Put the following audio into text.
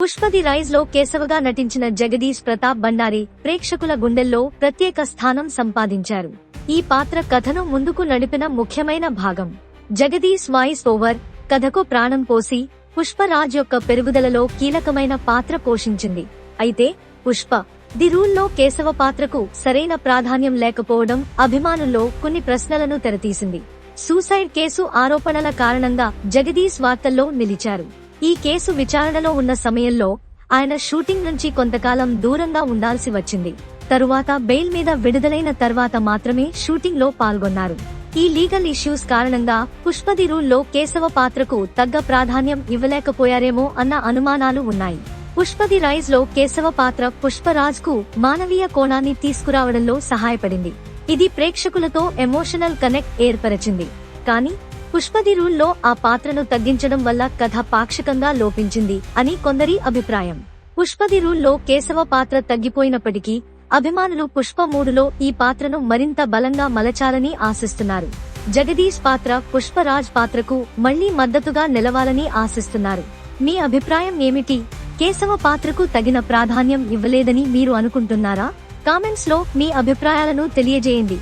పుష్పది rise లో కేశవగా నటించిన జగదీష్ ప్రతాప్ భండారి ప్రేక్షకుల గుండెల్లో ప్రత్యేక స్థానం సంపాదించారు. ఈ పాత్ర కథను ముందుకు నడిపిన ముఖ్యమైన భాగం. జగదీష్ వాయిస్ ఓవర్ కథకు ప్రాణం పోసి పుష్పరాజ్ యొక్క పెరుగుదలలో కీలకమైన పాత్ర పోషించింది. అయితే పుష్ప ది రూల్లో కేశవ పాత్రకు సరైన ప్రాధాన్యం లేకపోవడం అభిమానుల్లో కొన్ని ప్రశ్నలను తెరతీసింది. సూసైడ్ కేసు ఆరోపణల కారణంగా జగదీష్ వార్తల్లో నిలిచారు. ఈ కేసు విచారణలో ఉన్న సమయంలో ఆయన షూటింగ్ నుంచి కొంతకాలం దూరంగా ఉండాల్సి వచ్చింది. తరువాత బెయిల్ మీద విడుదలైన తర్వాత మాత్రమే షూటింగ్ లో పాల్గొన్నారు. ఈ లీగల్ ఇష్యూస్ కారణంగా పుష్పది రూల్లో కేశవ పాత్రకు తగ్గ ప్రాధాన్యం ఇవ్వలేకపోయారేమో అన్న అనుమానాలు ఉన్నాయి. పుష్పది రైజ్ లో కేశవ పాత్ర పుష్పరాజ్ కు మానవీయ కోణాన్ని తీసుకురావడంలో సహాయపడింది. ఇది ప్రేక్షకులతో ఎమోషనల్ కనెక్ట్ ఏర్పరచింది. కానీ పుష్పది రూల్లో ఆ పాత్రను తగ్గించడం వల్ల కథ పాక్షికంగా లోపించింది అని కొందరి అభిప్రాయం. పుష్పది రూల్లో కేశవ పాత్ర తగ్గిపోయినప్పటికీ అభిమానులు పుష్ప 3లో ఈ పాత్రను మరింత బలంగా మలచాలని ఆశిస్తున్నారు. జగదీష్ పాత్ర పుష్పరాజ్ పాత్రకు మళ్లీ మద్దతుగా నిలవాలని ఆశిస్తున్నారు. మీ అభిప్రాయం ఏమిటి? కేశవ పాత్రకు తగిన ప్రాధాన్యం ఇవ్వలేదని మీరు అనుకుంటున్నారా? కామెంట్స్ లో మీ అభిప్రాయాలను తెలియజేయండి.